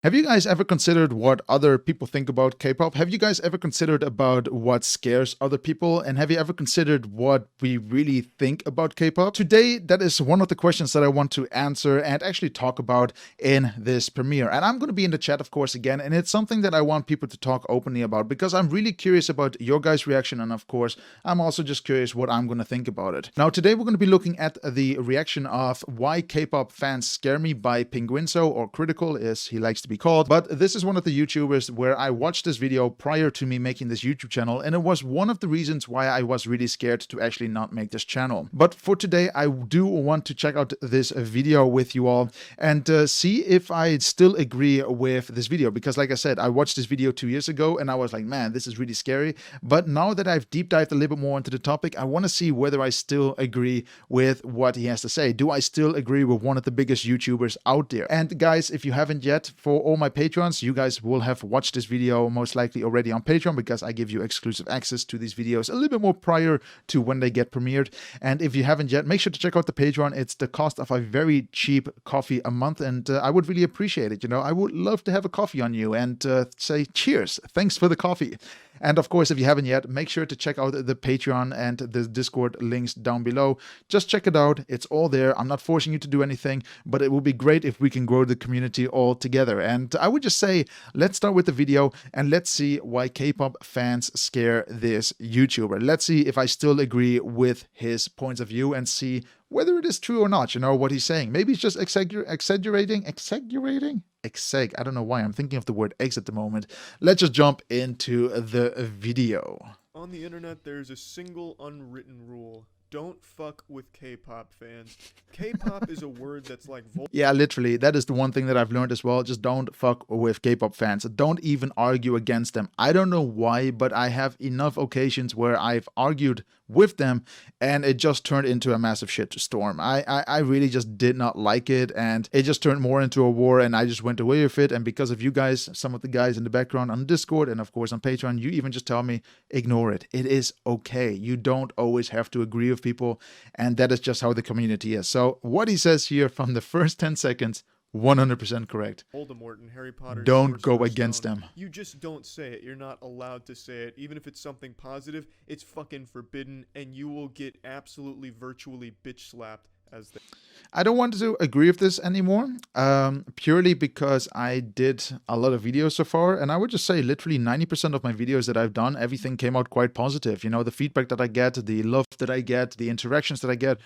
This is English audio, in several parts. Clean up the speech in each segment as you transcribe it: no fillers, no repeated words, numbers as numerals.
Have you guys ever considered what other people think about K-pop? Have you guys ever considered about what scares other people? And have you ever considered what we really think about K-pop? Today, that is one of the questions that I want to answer and actually talk about in this premiere. And I'm going to be in the chat, of course, again. And it's something that I want people to talk openly about because I'm really curious about your guys' reaction. And of course, I'm also just curious what I'm going to think about it. Now, today we're going to be looking at the reaction of Why K-pop Fans Scare Me by Penguinso, or Critical as he likes to be called. But this is one of the YouTubers where I watched this video prior to me making this YouTube channel, and it was one of the reasons why I was really scared to actually not make this channel. But for today, I do want to check out this video with you all and see if I still agree with this video, because like I said, I watched this video 2 years ago and I was like, man, this is really scary. But now that I've deep dived a little bit more into the topic, I want to see whether I still agree with what he has to say. Do I still agree with one of the biggest YouTubers out there? And guys, if you haven't yet, for all my Patrons, you guys will have watched this video most likely already on Patreon, because I give you exclusive access to these videos a little bit more prior to when they get premiered. And if you haven't yet, make sure to check out the Patreon. It's the cost of a very cheap coffee a month, and I would really appreciate it. You know, I would love to have a coffee on you and say cheers, thanks for the coffee. And of course, if you haven't yet, make sure to check out the Patreon and the Discord links down below. Just check it out. It's all there. I'm not forcing you to do anything, but it would be great if we can grow the community all together. And I would just say, let's start with the video and let's see why K-pop fans scare this YouTuber. Let's see if I still agree with his points of view and see whether it is true or not, you know, what he's saying. Maybe it's just exaggerating? I don't know why I'm thinking of the word eggs at the moment. Let's just jump into the video. On the internet, there's a single unwritten rule. Don't fuck with K-pop fans. K-pop is a word that's like... Yeah, literally, that is the one thing that I've learned as well. Just don't fuck with K-pop fans. Don't even argue against them. I don't know why, but I have enough occasions where I've argued with them and it just turned into a massive shitstorm. I really just did not like it, and it just turned more into a war, and I just went away with it. And because of you guys, some of the guys in the background on Discord and of course on Patreon, you even just tell me, ignore it. It is okay. You don't always have to agree with people, and that is just how the community is. So what he says here from the first 10 seconds, 100% correct. Voldemort and Harry Potter. Don't go against them. You just don't say it. You're not allowed to say it. Even if it's something positive, it's fucking forbidden, and you will get absolutely virtually bitch slapped. I don't want to agree with this anymore, purely because I did a lot of videos so far, and I would just say literally 90% of my videos that I've done, everything came out quite positive. You know, the feedback that I get, the love that I get, the interactions that I get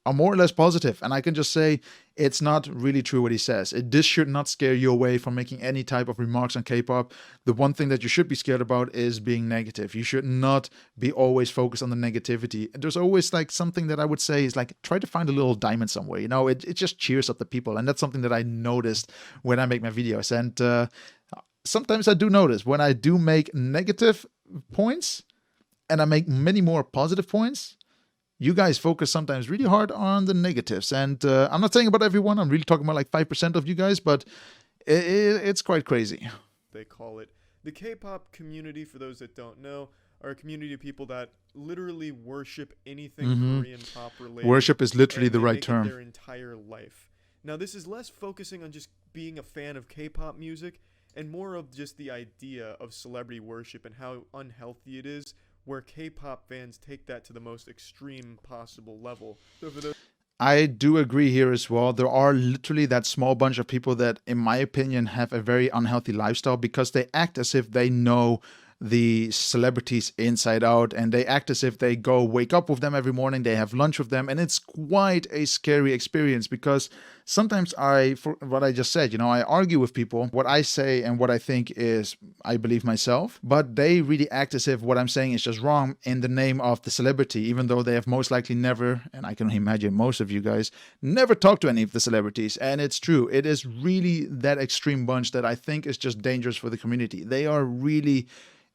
are more or less positive. And I can just say it's not really true what he says. This should not scare you away from making any type of remarks on K-pop. The one thing that you should be scared about is being negative. You should not be always focused on the negativity. There's always like something that I would say is like, try to find a little diamond somewhere. You know, it just cheers up the people. And that's something that I noticed when I make my videos. And sometimes I do notice when I do make negative points and I make many more positive points, you guys focus sometimes really hard on the negatives. And I'm not saying about everyone. I'm really talking about like 5% of you guys, but it's quite crazy. They call it. The K-pop community, for those that don't know, are a community of people that literally worship anything Korean pop related. Worship is literally the right term. Their entire life. Now, this is less focusing on just being a fan of K-pop music and more of just the idea of celebrity worship and how unhealthy it is, where K-pop fans take that to the most extreme possible level. So for those I do agree here as well. There are literally that small bunch of people that, in my opinion, have a very unhealthy lifestyle because they act as if they know the celebrities inside out, and they act as if they go wake up with them every morning, they have lunch with them, and it's quite a scary experience because sometimes for what I just said, you know, I argue with people. What I say and what I think is, I believe myself, but they really act as if what I'm saying is just wrong in the name of the celebrity, even though they have most likely never, and I can imagine most of you guys, never talked to any of the celebrities. And it's true. It is really that extreme bunch that I think is just dangerous for the community. They are really...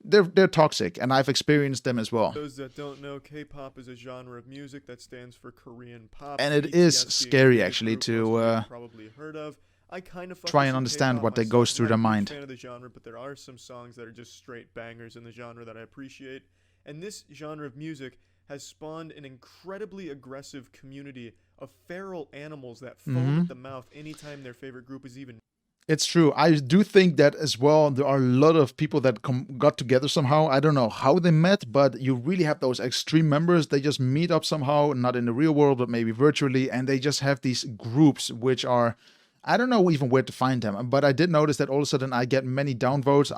They're toxic, and I've experienced them as well. Those that don't know, K-pop is a genre of music that stands for Korean pop. And it is scary, actually, to probably heard of. I kind of try and understand what goes through their mind. I'm a fan of the genre, but there are some songs that are just straight bangers in the genre that I appreciate. And this genre of music has spawned an incredibly aggressive community of feral animals that foam at the mouth anytime their favorite group is even... It's true. I do think that as well. There are a lot of people that got together somehow. I don't know how they met, but you really have those extreme members. They just meet up somehow, not in the real world, but maybe virtually, and they just have these groups which are. I don't know even where to find them, but I did notice that all of a sudden I get many downvotes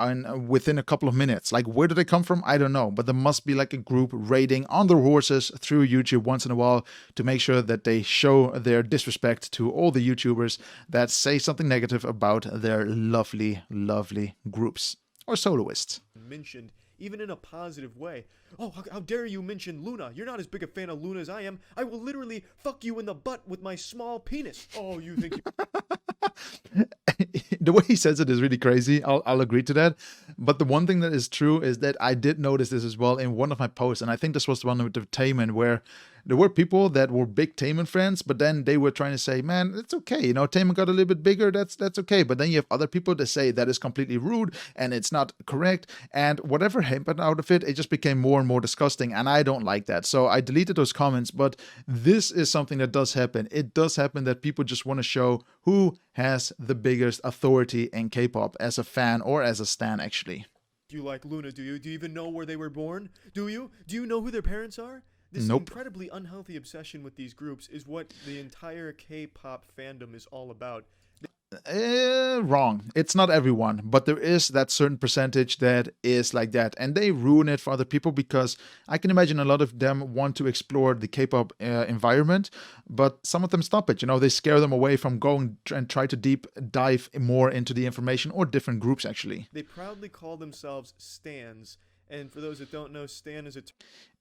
within a couple of minutes. Like, where do they come from? I don't know, but there must be like a group raiding on their horses through YouTube once in a while to make sure that they show their disrespect to all the YouTubers that say something negative about their lovely, lovely groups or soloists. Mentioned even in a positive way. Oh, how dare you mention Luna? You're not as big a fan of Luna as I am. I will literally fuck you in the butt with my small penis. Oh, you think The way he says it is really crazy. I'll agree to that. But the one thing that is true is that I did notice this as well in one of my posts, and I think this was the one with the Taman, where there were people that were big Taman fans, but then they were trying to say, man, it's okay. Taman got a little bit bigger. That's okay. But then you have other people that say that is completely rude and it's not correct. And whatever happened out of it, it just became more and more disgusting. And I don't like that. So I deleted those comments. But this is something that does happen. It does happen that people just want to show who has the biggest authority in K-pop as a fan or as a stan, actually. Do you like Luna? Do you even know where they were born? Do you know who their parents are? This Nope. incredibly unhealthy obsession with these groups is what the entire K-pop fandom is all about. Wrong. It's not everyone, but there is that certain percentage that is like that, and they ruin it for other people because I can imagine a lot of them want to explore the K-pop environment, but some of them stop it. They scare them away from going and try to deep dive more into the information or different groups, actually. They proudly call themselves stans, and for those that don't know, stan is a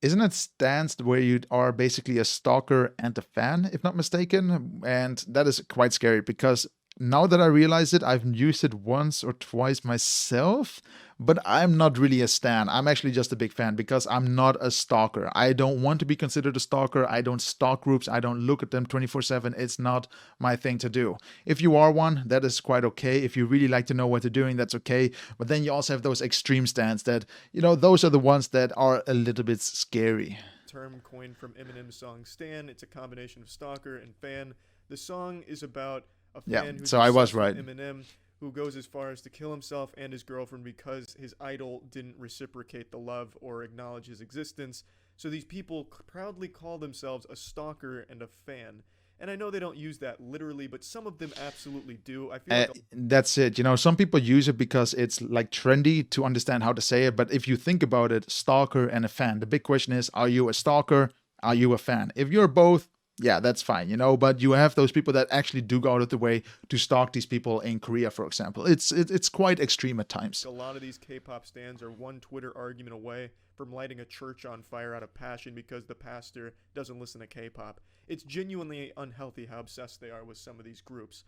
Isn't it stance where you are basically a stalker and a fan, if not mistaken? And that is quite scary because now that I realize it, I've used it once or twice myself, but I'm not really a stan. I'm actually just a big fan because I'm not a stalker. I don't want to be considered a stalker. I don't stalk groups. I don't look at them 24/7. It's not my thing to do. If you are one, that is quite okay. If you really like to know what they're doing, that's okay. But then you also have those extreme stans that, those are the ones that are a little bit scary. term coined from Eminem's song Stan. It's a combination of stalker and fan. The song is about a fan who's so I was obsessed right. with Eminem, who goes as far as to kill himself and his girlfriend because his idol didn't reciprocate the love or acknowledge his existence. So these people proudly call themselves a stalker and a fan. And I know they don't use that literally, but some of them absolutely do. I feel like That's it. Some people use it because it's like trendy to understand how to say it. But if you think about it, stalker and a fan, the big question is, are you a stalker? Are you a fan? If you're both, yeah, that's fine, but you have those people that actually do go out of the way to stalk these people in Korea, for example. It's quite extreme at times. a lot of these K-pop stans are one Twitter argument away from lighting a church on fire out of passion because the pastor doesn't listen to K-pop. It's genuinely unhealthy how obsessed they are with some of these groups.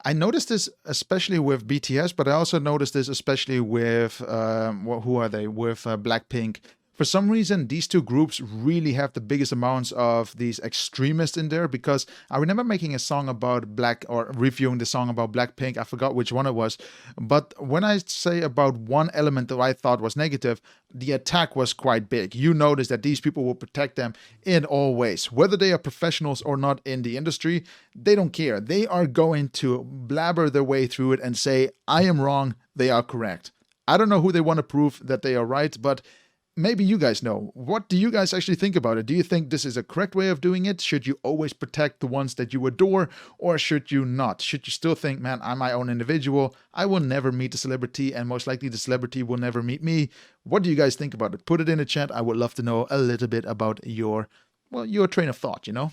I noticed this especially with BTS, but I also noticed this especially with who are they? With Blackpink. For some reason, these two groups really have the biggest amounts of these extremists in there, because I remember making a song about reviewing the song about Blackpink. I forgot which one it was. But when I say about one element that I thought was negative, the attack was quite big. You notice that these people will protect them in all ways. Whether they are professionals or not in the industry, they don't care. They are going to blabber their way through it and say, I am wrong, they are correct. I don't know who they want to prove that they are right, but maybe you guys know. What do you guys actually think about it? Do you think this is a correct way of doing it? Should you always protect the ones that you adore, or should you not? Should you still think, man, I'm my own individual. I will never meet a celebrity, and most likely the celebrity will never meet me. What do you guys think about it? Put it in the chat. I would love to know a little bit about your train of thought, And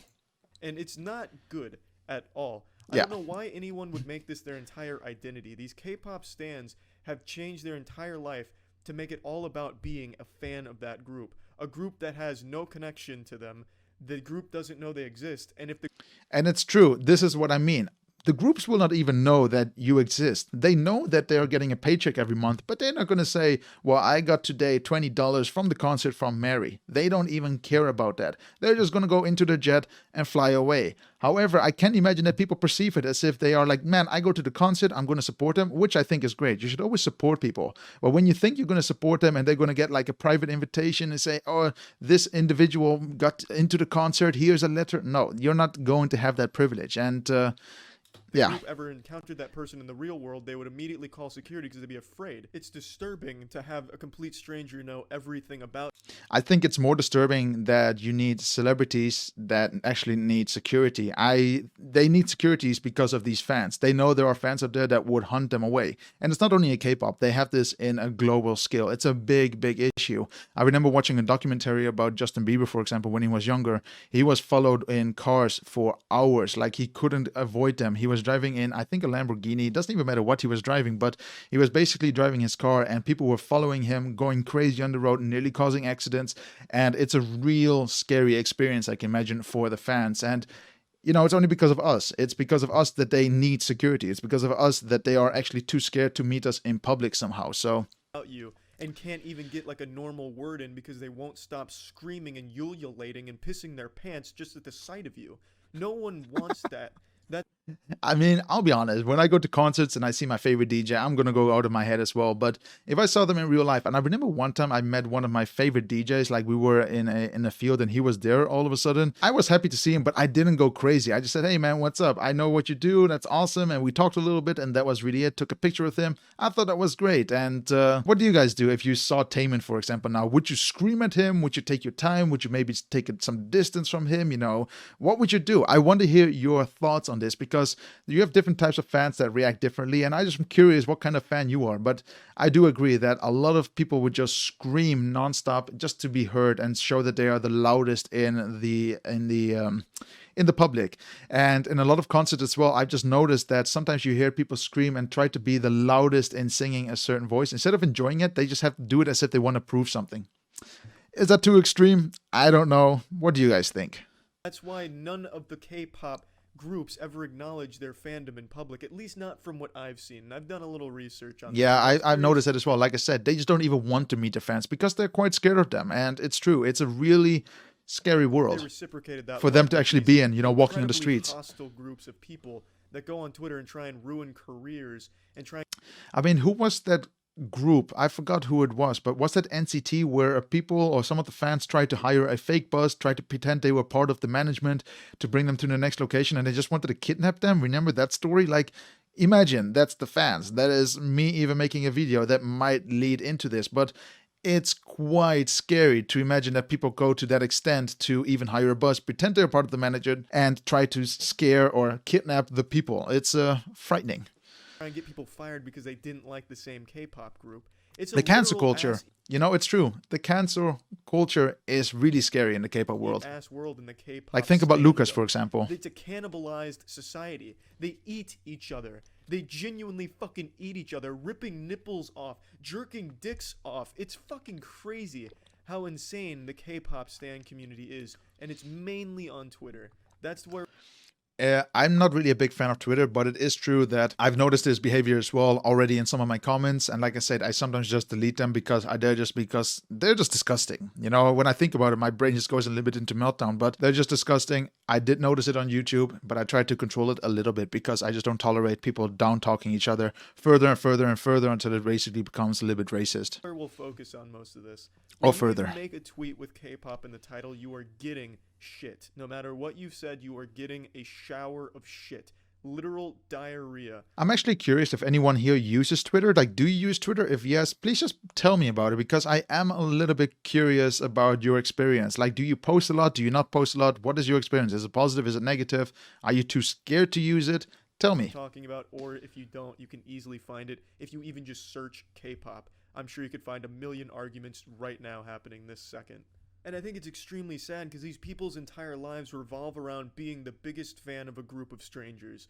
it's not good at all. I Yeah. don't know why anyone would make this their entire identity. These K-pop stans have changed their entire life to make it all about being a fan of that group. A group that has no connection to them. The group doesn't know they exist. And it's true. This is what I mean. The groups will not even know that you exist. They know that they are getting a paycheck every month, but they're not going to say, well, I got today $20 from the concert from Mary. They don't even care about that. They're just going to go into the jet and fly away. However, I can imagine that people perceive it as if they are like, man, I go to the concert, I'm going to support them, which I think is great. You should always support people. But when you think you're going to support them and they're going to get like a private invitation and say, oh, this individual got into the concert, here's a letter. No, you're not going to have that privilege. And the Yeah. group ever encountered that person in the real world, they would immediately call security because they'd be afraid. It's disturbing to have a complete stranger know everything about. I think it's more disturbing that you need celebrities that actually need security. They need securities because of these fans. They know there are fans out there that would hunt them away. And it's not only in K-pop, they have this in a global scale. It's a big, big issue. I remember watching a documentary about Justin Bieber, for example, when he was younger. He was followed in cars for hours, like he couldn't avoid them. He was driving in, I think, a Lamborghini. It doesn't even matter what he was driving, but he was basically driving his car and people were following him, going crazy on the road, nearly causing accidents. And it's a real scary experience, I can imagine, for the fans. And you know, it's only because of us. It's because of us that they need security. It's because of us that they are actually too scared to meet us in public somehow. So You and can't even get like a normal word in because they won't stop screaming and ululating and pissing their pants just at the sight of you. No one wants that. I mean, I'll be honest, when I go to concerts and I see my favorite DJ, I'm going to go out of my head as well. But if I saw them in real life, and I remember one time I met one of my favorite DJs, like we were in a field and he was there all of a sudden. I was happy to see him, but I didn't go crazy. I just said, hey man, what's up? I know what you do. That's awesome. And we talked a little bit and that was really it. Took a picture with him. I thought that was great. And what do you guys do if you saw Taemin, for example, now? Would you scream at him? Would you take your time? Would you maybe take some distance from him? You know, what would you do? I want to hear your thoughts on this because you have different types of fans that react differently, and I just am curious what kind of fan you are. But I do agree that a lot of people would just scream nonstop just to be heard and show that they are the loudest in the public. And in a lot of concerts as well, I've just noticed that sometimes you hear people scream and try to be the loudest in singing a certain voice. Instead of enjoying it, they just have to do it as if they want to prove something. Is that too extreme? I don't know. What do you guys think? That's why none of the K-pop groups ever acknowledge their fandom in public, at least not from what I've seen. And I've done a little research on Yeah, I've noticed that as well. Like I said, they just don't even want to meet their fans because they're quite scared of them. And it's true. It's a really scary world reciprocated that for them to actually be in, you know, walking on the streets. Hostile groups of people that go on Twitter and try and ruin careers and try. I mean, who was that group? I forgot who it was, but was that NCT where people or some of the fans tried to hire a fake bus, tried to pretend they were part of the management to bring them to the next location, and they just wanted to kidnap them? Remember that story? Like, imagine that's the fans. That is me even making a video that might lead into this, but it's quite scary to imagine that people go to that extent to even hire a bus, pretend they're part of the management, and try to scare or kidnap the people. It's frightening. Try and get people fired because they didn't like the same K-pop group. It's the cancel culture. You know, it's true. The cancel culture is really scary in the K-pop world. World in the K-pop. Like, think about Lucas, for example. It's a cannibalized society. They eat each other. They genuinely fucking eat each other, ripping nipples off, jerking dicks off. It's fucking crazy how insane the K-pop stan community is, and it's mainly on Twitter. That's where... I'm not really a big fan of Twitter, but it is true that I've noticed this behavior as well already in some of my comments. And like I said, I sometimes just delete them because they're just disgusting. You know, when I think about it, my brain just goes a little bit into meltdown, but they're just disgusting. I did notice it on YouTube, but I tried to control it a little bit because I just don't tolerate people down talking each other further and further and further until it basically becomes a little bit racist. We'll focus on most of this. Or further. When you make a tweet with K-pop in the title, you are getting shit. No matter what you've said, you are getting a shower of shit. Literal diarrhea. I'm actually curious if anyone here uses Twitter. Like, do you use Twitter? If yes, please just tell me about it because I am a little bit curious about your experience. Like, do you post a lot? Do you not post a lot? What is your experience? Is it positive? Is it negative? Are you too scared to use it? Tell me. Talking about, or if you don't, you can easily find it. If you even just search K-pop, I'm sure you could find a million arguments right now happening this second. And I think it's extremely sad because these people's entire lives revolve around being the biggest fan of a group of strangers.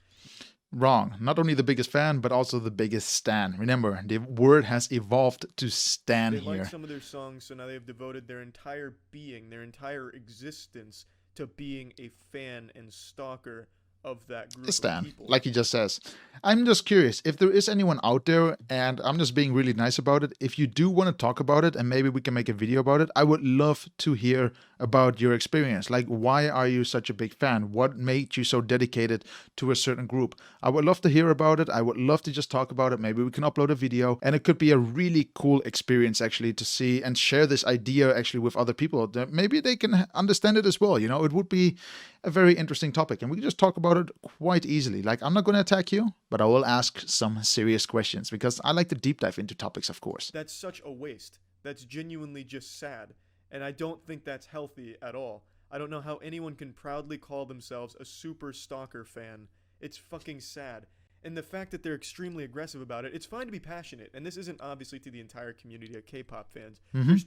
Wrong. Not only the biggest fan, but also the biggest stan. Remember, the word has evolved to stan here. They like some of their songs, so now they've devoted their entire being, their entire existence to being a fan and stalker of that group of people. Like he just says. I'm just curious if there is anyone out there, and I'm just being really nice about it. If you do want to talk about it and maybe we can make a video about it, I would love to hear about your experience. Like, why are you such a big fan? What made you so dedicated to a certain group? I would love to hear about it. I would love to just talk about it. Maybe we can upload a video, and it could be a really cool experience actually to see and share this idea actually with other people. That maybe they can understand it as well. You know, it would be a very interesting topic, and we can just talk about it quite easily. Like, I'm not going to attack you, but I will ask some serious questions because I like to deep dive into topics, of course. That's such a waste. That's genuinely just sad. And I don't think that's healthy at all. I don't know how anyone can proudly call themselves a super stalker fan. It's fucking sad. And the fact that they're extremely aggressive about it, it's fine to be passionate. And this isn't obviously to the entire community of K-pop fans. There's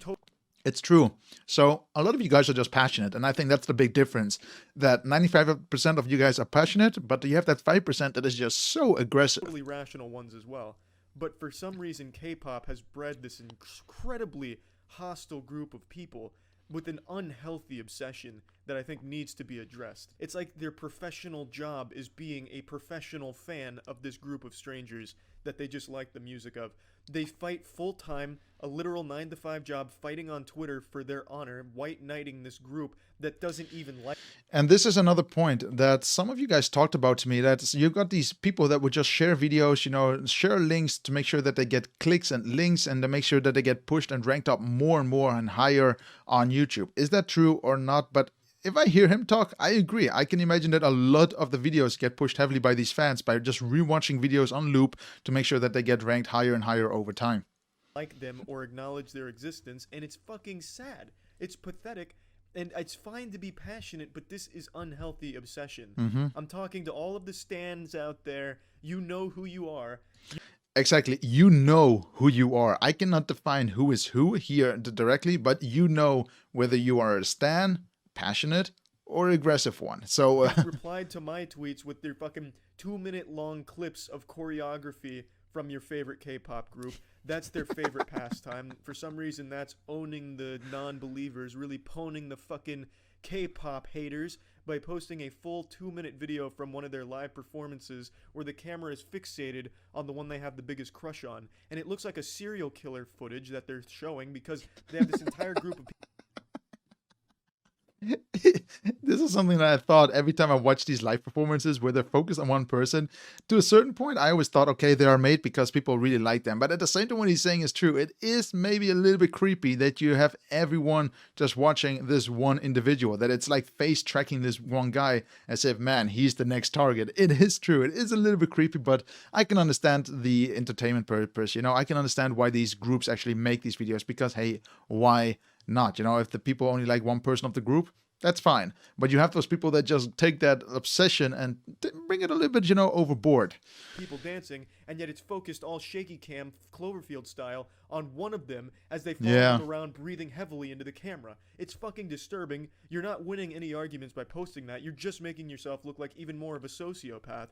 It's true. So a lot of you guys are just passionate, and I think that's the big difference. That 95% of you guys are passionate, but you have that 5% that is just so aggressive. totally rational ones as well. But for some reason, K-pop has bred this incredibly hostile group of people with an unhealthy obsession that I think needs to be addressed. It's like their professional job is being a professional fan of this group of strangers that they just like the music of. They fight full-time, a literal 9-to-5 job, fighting on Twitter for their honor, white knighting this group that doesn't even like. And this is another point that some of you guys talked about to me, that you've got these people that would just share videos, you know, share links to make sure that they get clicks and links, and to make sure that they get pushed and ranked up more and more and higher on YouTube. Is that true or not? But if I hear him talk, I agree. I can imagine that a lot of the videos get pushed heavily by these fans by just rewatching videos on loop to make sure that they get ranked higher and higher over time. Like them or acknowledge their existence, and it's fucking sad. It's pathetic, and it's fine to be passionate, but this is unhealthy obsession. I'm talking to all of the stans out there. You know who you are. Exactly. You know who you are. I cannot define who is who here directly, but you know whether you are a stan, passionate, or aggressive one. So replied to my tweets with their fucking 2-minute long clips of choreography from your favorite K-pop group. That's their favorite pastime. For some reason, that's owning the non-believers, really poning the fucking K-pop haters by posting a full 2-minute video from one of their live performances where the camera is fixated on the one they have the biggest crush on. And it looks like a serial killer footage that they're showing because they have this entire group of people. This is something that I thought every time I watch these live performances where they're focused on one person. To a certain point, I always thought, okay, they are made because people really like them. But at the same time, what he's saying is true. It is maybe a little bit creepy that you have everyone just watching this one individual, that it's like face tracking this one guy as if, man, he's the next target. It is true. It is a little bit creepy, but I can understand the entertainment purpose. You know, I can understand why these groups actually make these videos because, hey, why not? You know, if the people only like one person of the group, that's fine. But you have those people that just take that obsession and bring it a little bit, you know, overboard. People dancing, and yet it's focused all shaky cam, Cloverfield style, on one of them as they follow around breathing heavily into the camera. It's fucking disturbing. You're not winning any arguments by posting that. You're just making yourself look like even more of a sociopath.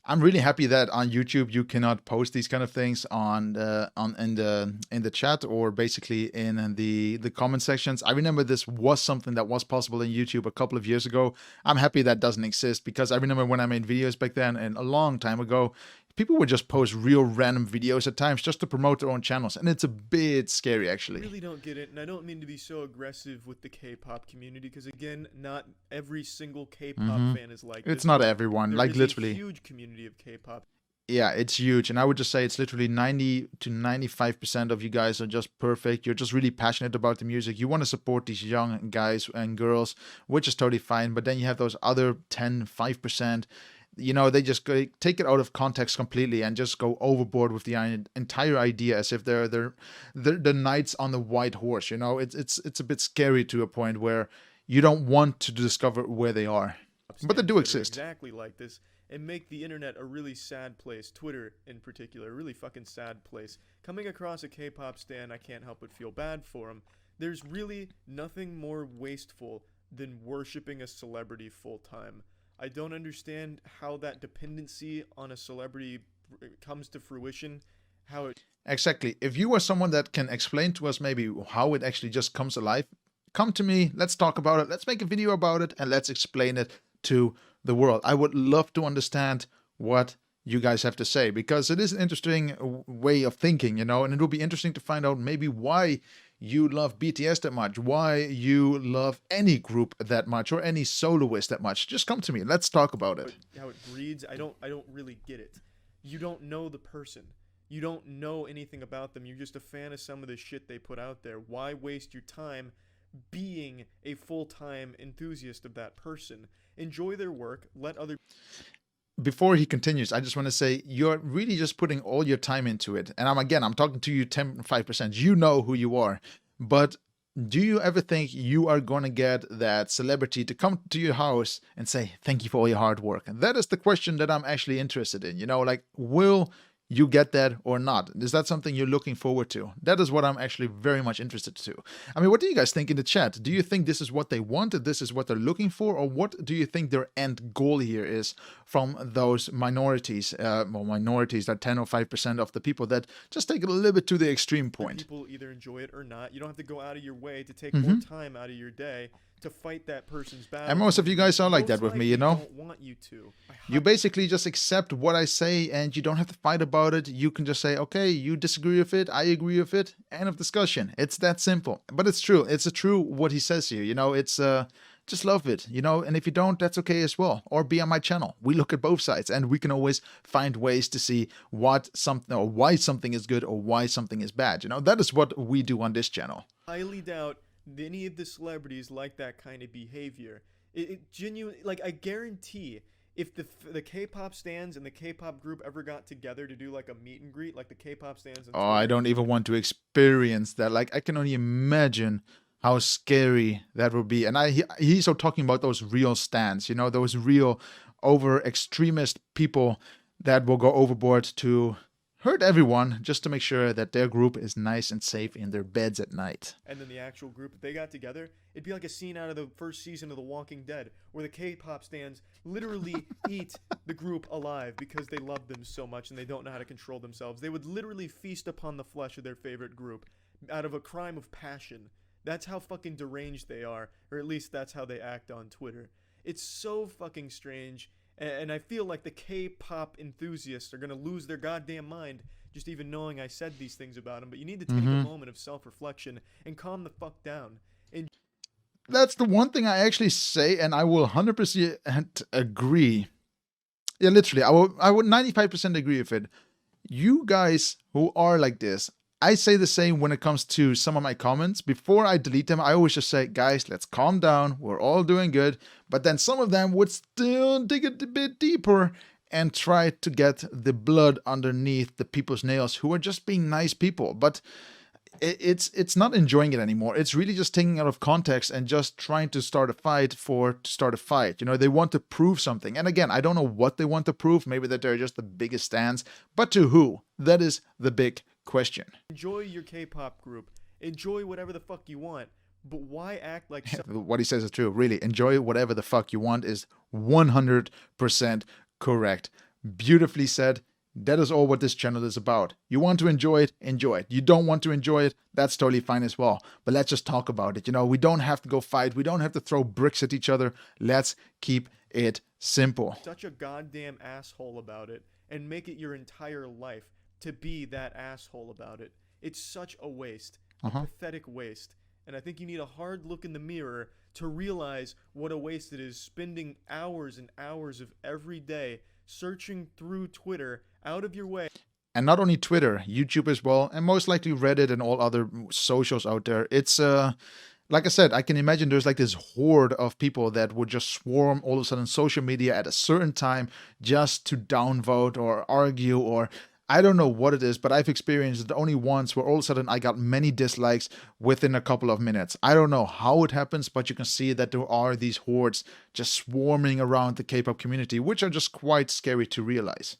I'm really happy that on YouTube you cannot post these kind of things in the chat or basically in the comment sections. I remember this was something that was possible in YouTube a couple of years ago. I'm happy that doesn't exist because I remember when I made videos back then and a long time ago, people would just post real random videos at times just to promote their own channels, and it's a bit scary actually. I really don't get it, and I don't mean to be so aggressive with the K-pop community because again, not every single K-pop fan is like this. It's not everyone, there like is literally a huge community of K-pop. Yeah, it's huge. And I would just say it's literally 90 to 95% of you guys are just perfect. You're just really passionate about the music. You want to support these young guys and girls, which is totally fine. But then you have those other 5%, you know, they just take it out of context completely and just go overboard with the entire idea as if they're the knights on the white horse. You know, it's a bit scary to a point where you don't want to discover where they are. But they do exist. Exactly like this, and make the internet a really sad place. Twitter, in particular, a really fucking sad place. Coming across a K-pop stan, I can't help but feel bad for him. There's really nothing more wasteful than worshipping a celebrity full-time. I don't understand how that dependency on a celebrity comes to fruition. How it Exactly. If you are someone that can explain to us maybe how it actually just comes alive, come to me. Let's talk about it. Let's make a video about it and let's explain it to the world. I would love to understand what you guys have to say because it is an interesting way of thinking, you know, and it will be interesting to find out maybe why you love BTS that much, why you love any group that much or any soloist that much. Just come to me. Let's talk about it. How it breeds, I don't really get it. You don't know the person. You don't know anything about them. You're just a fan of some of the shit they put out there. Why waste your time being a full-time enthusiast of that person? Enjoy their work. Let other Before he continues, I just want to say you're really just putting all your time into it. And I'm talking to you 5%. You know who you are. But do you ever think you are going to get that celebrity to come to your house and say, thank you for all your hard work? And that is the question that I'm actually interested in. You know, like, will you get that or not? Is that something you're looking forward to? That is what I'm actually very much interested to. I mean, what do you guys think in the chat? Do you think this is what they wanted? This is what they're looking for? Or what do you think their end goal here is from those minorities? Minorities are 10 or 5% of the people that just take it a little bit to the extreme point. People either enjoy it or not. You don't have to go out of your way to take more time out of your day to fight that person's battle. And most of you guys are like that with me, you know? Don't want you to. You basically just accept what I say and you don't have to fight about it. You can just say, okay, you disagree with it, I agree with it, end of discussion. It's that simple. But it's true. It's true what he says here, you know? It's just love it, you know? And if you don't, that's okay as well. Or be on my channel. We look at both sides and we can always find ways to see what something or why something is good or why something is bad. You know, that is what we do on this channel. Highly doubt any of the celebrities like that kind of behavior. It genuinely, like, I guarantee if the K-pop stans and the K-pop group ever got together to do like a meet and greet, like the K-pop stans and I don't even want to experience that. Like, I can only imagine how scary that would be. And he's so talking about those real stans, you know, those real over extremist people that will go overboard to hurt everyone just to make sure that their group is nice and safe in their beds at night. And then the actual group, if they got together, it'd be like a scene out of the first season of The Walking Dead, where the K-pop stans literally eat the group alive because they love them so much and they don't know how to control themselves. They would literally feast upon the flesh of their favorite group out of a crime of passion. That's how fucking deranged they are, or at least that's how they act on Twitter. It's so fucking strange. And I feel like the K-pop enthusiasts are going to lose their goddamn mind just even knowing I said these things about them. But you need to take a moment of self-reflection and calm the fuck down. And that's the one thing I actually say, and I will 100% agree. Yeah, literally, I would 95% agree with it. You guys who are like this, I say the same when it comes to some of my comments. Before I delete them, I always just say, guys, let's calm down. We're all doing good. But then some of them would still dig it a bit deeper and try to get the blood underneath the people's nails who are just being nice people. But it's not enjoying it anymore. It's really just taking out of context and just trying to start a fight to start a fight. You know, they want to prove something. And again, I don't know what they want to prove. Maybe that they're just the biggest stands. But to who? That is the big question. Enjoy your K-pop group. Enjoy whatever the fuck you want. But why act like... What he says is true. Really, enjoy whatever the fuck you want is 100% correct. Beautifully said. That is all what this channel is about. You want to enjoy it, enjoy it. You don't want to enjoy it, that's totally fine as well. But let's just talk about it. You know, we don't have to go fight. We don't have to throw bricks at each other. Let's keep it simple. Such a goddamn asshole about it and make it your entire life to be that asshole about it. It's such a waste. A pathetic waste. And I think you need a hard look in the mirror to realize what a waste it is spending hours and hours of every day searching through Twitter out of your way. And not only Twitter, YouTube as well, and most likely Reddit and all other socials out there. It's like I said, I can imagine there's like this horde of people that would just swarm all of a sudden social media at a certain time just to downvote or argue, or I don't know what it is, but I've experienced it only once where all of a sudden I got many dislikes within a couple of minutes. I don't know how it happens, but you can see that there are these hordes just swarming around the K-pop community, which are just quite scary to realize.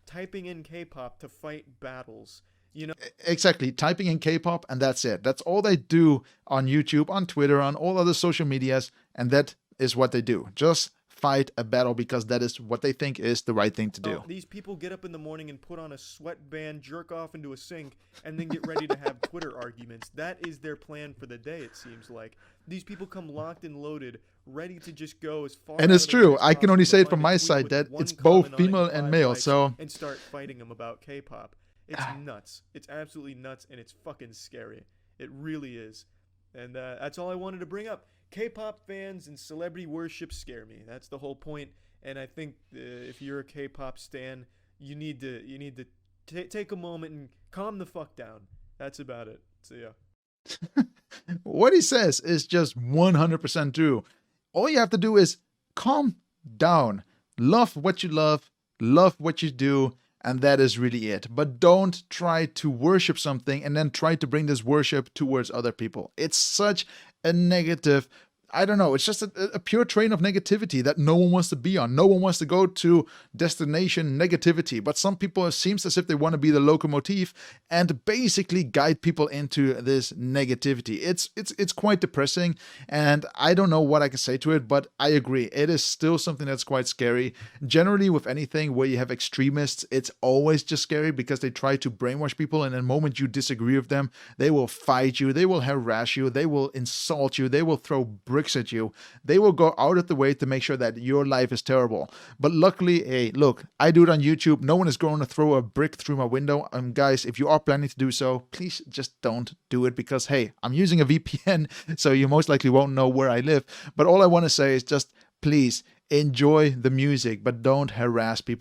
Typing in K-pop to fight battles, you know. Exactly, typing in K-pop and that's it. That's all they do on YouTube, on Twitter, on all other social medias, and that is what they do. Just fight a battle because that is what they think is the right thing to do. These people get up in the morning and put on a sweatband, jerk off into a sink, and then get ready to have Twitter arguments. That is their plan for the day, it seems like. These people come locked and loaded, ready to just go as far. And it's true. I can only say it from my side that it's both female and male. So and start fighting them about K-pop. It's nuts. It's absolutely nuts, and it's fucking scary. It really is. And that's all I wanted to bring up. K-pop fans and celebrity worship scare me. That's the whole point. And I think if you're a K-pop stan, you need to take a moment and calm the fuck down. That's about it. So yeah. What he says is just 100% true. All you have to do is calm down. Love what you love what you do, and that is really it. But don't try to worship something and then try to bring this worship towards other people. It's such a negative, I don't know, it's just a pure train of negativity that no one wants to be on. No one wants to go to destination negativity, but some people, it seems as if they want to be the locomotive and basically guide people into this negativity. It's quite depressing, and I don't know what I can say to it, but I agree. It is still something that's quite scary. Generally, with anything where you have extremists, it's always just scary because they try to brainwash people, and the moment you disagree with them, they will fight you, they will harass you, they will insult you, they will throw bricks at you. They will go out of the way to make sure that your life is terrible. But luckily, hey, look, I do it on YouTube. No one is going to throw a brick through my window. Guys, if you are planning to do so, please just don't do it because, hey, I'm using a VPN, so you most likely won't know where I live. But all I want to say is just please enjoy the music, but don't harass people.